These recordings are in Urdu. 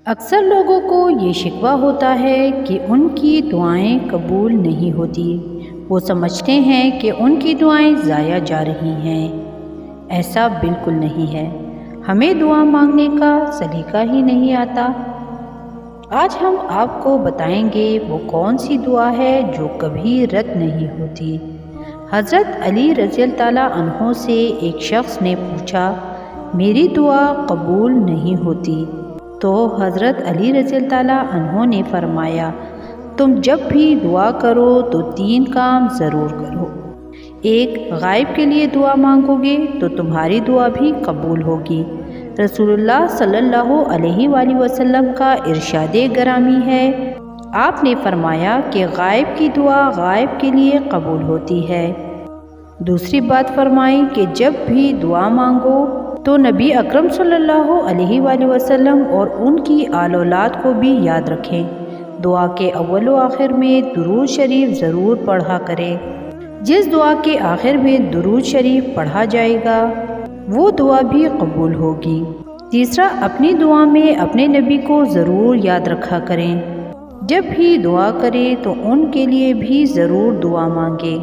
اکثر لوگوں کو یہ شکوہ ہوتا ہے کہ ان کی دعائیں قبول نہیں ہوتی۔ وہ سمجھتے ہیں کہ ان کی دعائیں ضائع جا رہی ہیں۔ ایسا بالکل نہیں ہے۔ ہمیں دعا مانگنے کا سلیقہ ہی نہیں آتا۔ آج ہم آپ کو بتائیں گے وہ کون سی دعا ہے جو کبھی رد نہیں ہوتی۔ حضرت علی رضی اللہ تعالیٰ عنہ سے ایک شخص نے پوچھا، میری دعا قبول نہیں ہوتی، تو حضرت علی رضی اللہ تعالیٰ عنہ نے فرمایا، تم جب بھی دعا کرو تو 3 کام ضرور کرو۔ ایک، غائب کے لیے دعا مانگو گے تو تمہاری دعا بھی قبول ہوگی۔ رسول اللہ صلی اللہ علیہ وآلہ وسلم کا ارشاد گرامی ہے، آپ نے فرمایا کہ غائب کی دعا غائب کے لیے قبول ہوتی ہے۔ دوسری بات فرمائی کہ جب بھی دعا مانگو تو نبی اکرم صلی اللہ علیہ وآلہ وسلم اور ان کی آل اولاد کو بھی یاد رکھیں۔ دعا کے اول و آخر میں درود شریف ضرور پڑھا کریں۔ جس دعا کے آخر میں درود شریف پڑھا جائے گا وہ دعا بھی قبول ہوگی۔ تیسرا، اپنی دعا میں اپنے نبی کو ضرور یاد رکھا کریں۔ جب بھی دعا کریں تو ان کے لیے بھی ضرور دعا مانگیں۔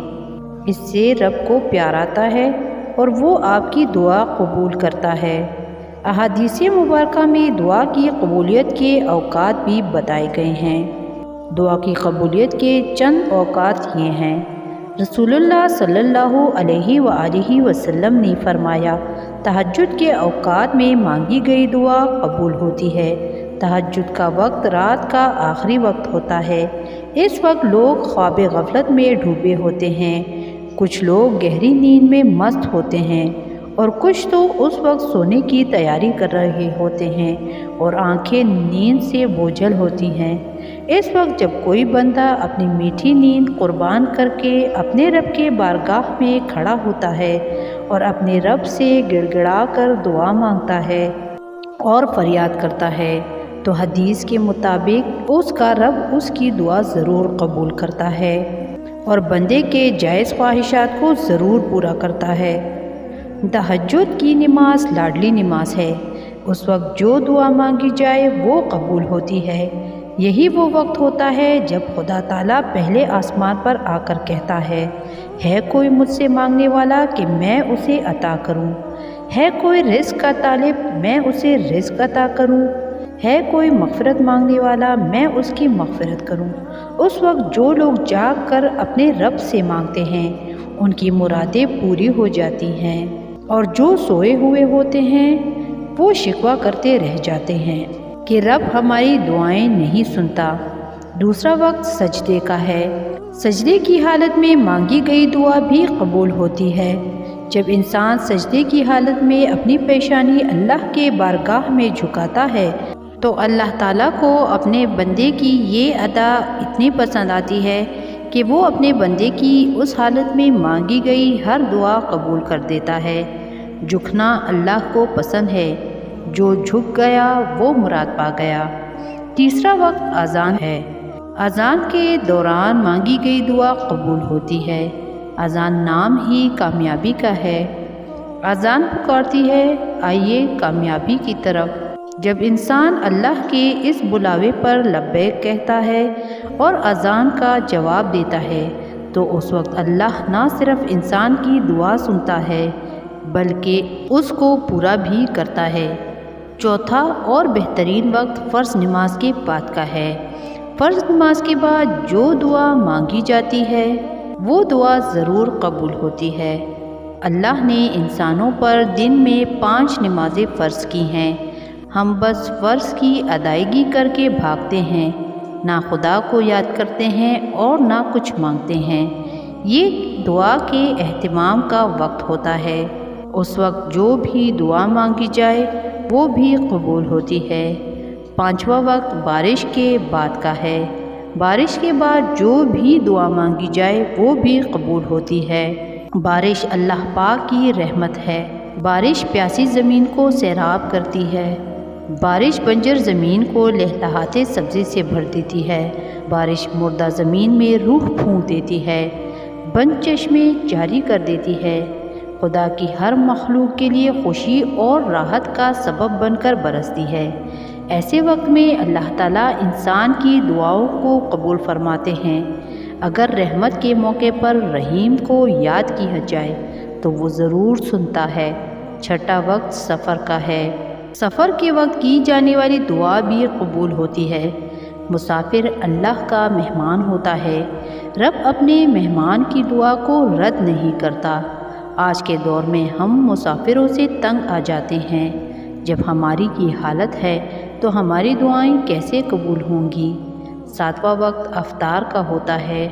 اس سے رب کو پیار آتا ہے اور وہ آپ کی دعا قبول کرتا ہے۔ احادیث مبارکہ میں دعا کی قبولیت کے اوقات بھی بتائے گئے ہیں۔ دعا کی قبولیت کے چند اوقات یہ ہیں۔ رسول اللہ صلی اللہ علیہ وآلہ وسلم نے فرمایا، تہجد کے اوقات میں مانگی گئی دعا قبول ہوتی ہے۔ تہجد کا وقت رات کا آخری وقت ہوتا ہے۔ اس وقت لوگ خواب غفلت میں ڈوبے ہوتے ہیں، کچھ لوگ گہری نیند میں مست ہوتے ہیں اور کچھ تو اس وقت سونے کی تیاری کر رہے ہوتے ہیں اور آنکھیں نیند سے بوجھل ہوتی ہیں۔ اس وقت جب کوئی بندہ اپنی میٹھی نیند قربان کر کے اپنے رب کے بارگاہ میں کھڑا ہوتا ہے اور اپنے رب سے گڑ گڑا کر دعا مانگتا ہے اور فریاد کرتا ہے تو حدیث کے مطابق اس کا رب اس کی دعا ضرور قبول کرتا ہے اور بندے کے جائز خواہشات کو ضرور پورا کرتا ہے۔ تہجد کی نماز لاڈلی نماز ہے۔ اس وقت جو دعا مانگی جائے وہ قبول ہوتی ہے۔ یہی وہ وقت ہوتا ہے جب خدا تعالیٰ پہلے آسمان پر آ کر کہتا ہے کوئی مجھ سے مانگنے والا کہ میں اسے عطا کروں، ہے کوئی رزق کا طالب میں اسے رزق عطا کروں، ہے کوئی مغفرت مانگنے والا میں اس کی مغفرت کروں۔ اس وقت جو لوگ جاگ کر اپنے رب سے مانگتے ہیں ان کی مرادیں پوری ہو جاتی ہیں، اور جو سوئے ہوئے ہوتے ہیں وہ شکوہ کرتے رہ جاتے ہیں کہ رب ہماری دعائیں نہیں سنتا۔ دوسرا وقت سجدے کا ہے۔ سجدے کی حالت میں مانگی گئی دعا بھی قبول ہوتی ہے۔ جب انسان سجدے کی حالت میں اپنی پیشانی اللہ کے بارگاہ میں جھکاتا ہے تو اللہ تعالیٰ کو اپنے بندے کی یہ ادا اتنی پسند آتی ہے کہ وہ اپنے بندے کی اس حالت میں مانگی گئی ہر دعا قبول کر دیتا ہے۔ جھکنا اللہ کو پسند ہے، جو جھک گیا وہ مراد پا گیا۔ تیسرا وقت اذان ہے۔ اذان کے دوران مانگی گئی دعا قبول ہوتی ہے۔ اذان نام ہی کامیابی کا ہے۔ اذان پکارتی ہے، آئیے کامیابی کی طرف۔ جب انسان اللہ کے اس بلاوے پر لبیک کہتا ہے اور اذان کا جواب دیتا ہے تو اس وقت اللہ نہ صرف انسان کی دعا سنتا ہے بلکہ اس کو پورا بھی کرتا ہے۔ چوتھا اور بہترین وقت فرض نماز کے بعد کا ہے۔ فرض نماز کے بعد جو دعا مانگی جاتی ہے وہ دعا ضرور قبول ہوتی ہے۔ اللہ نے انسانوں پر دن میں 5 نمازیں فرض کی ہیں۔ ہم بس فرض کی ادائیگی کر کے بھاگتے ہیں، نہ خدا کو یاد کرتے ہیں اور نہ کچھ مانگتے ہیں۔ یہ دعا کے اہتمام کا وقت ہوتا ہے۔ اس وقت جو بھی دعا مانگی جائے وہ بھی قبول ہوتی ہے۔ پانچواں وقت بارش کے بعد کا ہے۔ بارش کے بعد جو بھی دعا مانگی جائے وہ بھی قبول ہوتی ہے۔ بارش اللہ پاک کی رحمت ہے۔ بارش پیاسی زمین کو سیراب کرتی ہے۔ بارش بنجر زمین کو لہلہاتے سبزے سے بھر دیتی ہے۔ بارش مردہ زمین میں روح پھونک دیتی ہے، بند چشمے جاری کر دیتی ہے۔ خدا کی ہر مخلوق کے لیے خوشی اور راحت کا سبب بن کر برستی ہے۔ ایسے وقت میں اللہ تعالیٰ انسان کی دعاؤں کو قبول فرماتے ہیں۔ اگر رحمت کے موقع پر رحیم کو یاد کیا جائے تو وہ ضرور سنتا ہے۔ چھٹا وقت سفر کا ہے۔ سفر کے وقت کی جانے والی دعا بھی قبول ہوتی ہے۔ مسافر اللہ کا مہمان ہوتا ہے۔ رب اپنے مہمان کی دعا کو رد نہیں کرتا۔ آج کے دور میں ہم مسافروں سے تنگ آ جاتے ہیں۔ جب ہماری یہ حالت ہے تو ہماری دعائیں کیسے قبول ہوں گی؟ ساتواں وقت افطار کا ہوتا ہے۔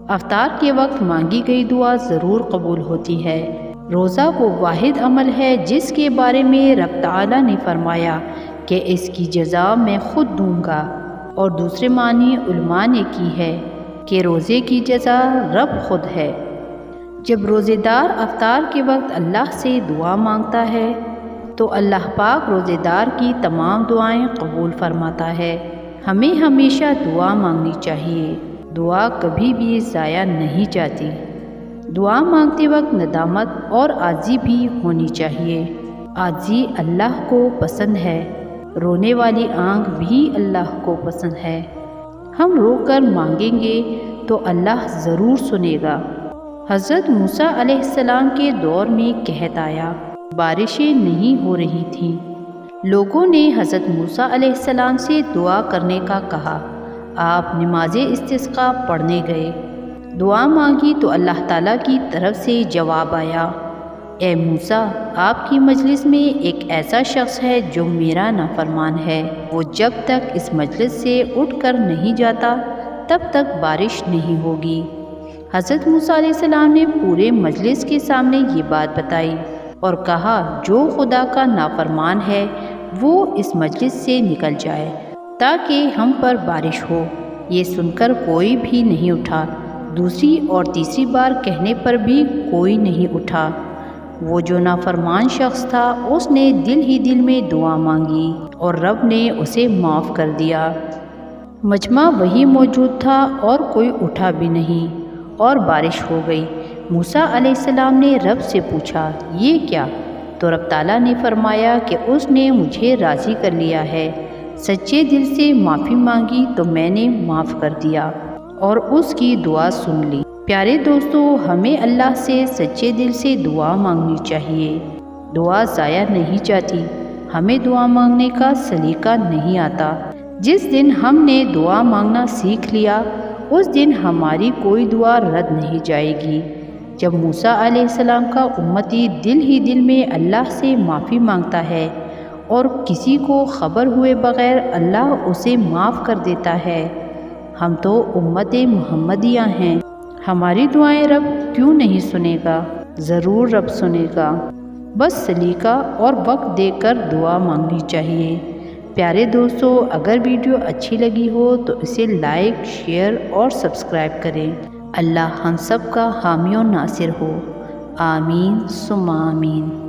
افطار کے وقت مانگی گئی دعا ضرور قبول ہوتی ہے۔ روزہ وہ واحد عمل ہے جس کے بارے میں رب تعالیٰ نے فرمایا کہ اس کی جزا میں خود دوں گا، اور دوسرے معنی علماء نے کی ہے کہ روزے کی جزا رب خود ہے۔ جب روزے دار افطار کے وقت اللہ سے دعا مانگتا ہے تو اللہ پاک روزے دار کی تمام دعائیں قبول فرماتا ہے۔ ہمیں ہمیشہ دعا مانگنی چاہیے۔ دعا کبھی بھی ضائع نہیں جاتی۔ دعا مانگتے وقت ندامت اور عاجزی بھی ہونی چاہیے۔ عاجزی اللہ کو پسند ہے۔ رونے والی آنکھ بھی اللہ کو پسند ہے۔ ہم رو کر مانگیں گے تو اللہ ضرور سنے گا۔ حضرت موسیٰ علیہ السلام کے دور میں قحط آیا، بارشیں نہیں ہو رہی تھیں۔ لوگوں نے حضرت موسیٰ علیہ السلام سے دعا کرنے کا کہا۔ آپ نماز استسقاء پڑھنے گئے، دعا مانگی تو اللہ تعالیٰ کی طرف سے جواب آیا، اے موسیٰ، آپ کی مجلس میں ایک ایسا شخص ہے جو میرا نافرمان ہے۔ وہ جب تک اس مجلس سے اٹھ کر نہیں جاتا تب تک بارش نہیں ہوگی۔ حضرت موسیٰ علیہ السلام نے پورے مجلس کے سامنے یہ بات بتائی اور کہا، جو خدا کا نافرمان ہے وہ اس مجلس سے نکل جائے تاکہ ہم پر بارش ہو۔ یہ سن کر کوئی بھی نہیں اٹھا۔ دوسری اور تیسری بار کہنے پر بھی کوئی نہیں اٹھا۔ وہ جو نافرمان شخص تھا اس نے دل ہی دل میں دعا مانگی اور رب نے اسے معاف کر دیا۔ مجمع وہی موجود تھا اور کوئی اٹھا بھی نہیں اور بارش ہو گئی۔ موسیٰ علیہ السلام نے رب سے پوچھا، یہ کیا؟ تو رب تعالیٰ نے فرمایا کہ اس نے مجھے راضی کر لیا ہے۔ سچے دل سے معافی مانگی تو میں نے معاف کر دیا اور اس کی دعا سن لی۔ پیارے دوستو، ہمیں اللہ سے سچے دل سے دعا مانگنی چاہیے۔ دعا ضائع نہیں جاتی۔ ہمیں دعا مانگنے کا سلیقہ نہیں آتا۔ جس دن ہم نے دعا مانگنا سیکھ لیا اس دن ہماری کوئی دعا رد نہیں جائے گی۔ جب موسیٰ علیہ السلام کا امتی دل ہی دل میں اللہ سے معافی مانگتا ہے اور کسی کو خبر ہوئے بغیر اللہ اسے معاف کر دیتا ہے۔ ہم تو امت محمدیہ ہیں، ہماری دعائیں رب کیوں نہیں سنے گا؟ ضرور رب سنے گا۔ بس سلیقہ اور وقت دے کر دعا مانگنی چاہیے۔ پیارے دوستو، اگر ویڈیو اچھی لگی ہو تو اسے لائک، شیئر اور سبسکرائب کریں۔ اللہ ہم سب کا حامی و ناصر ہو۔ آمین ثم آمین۔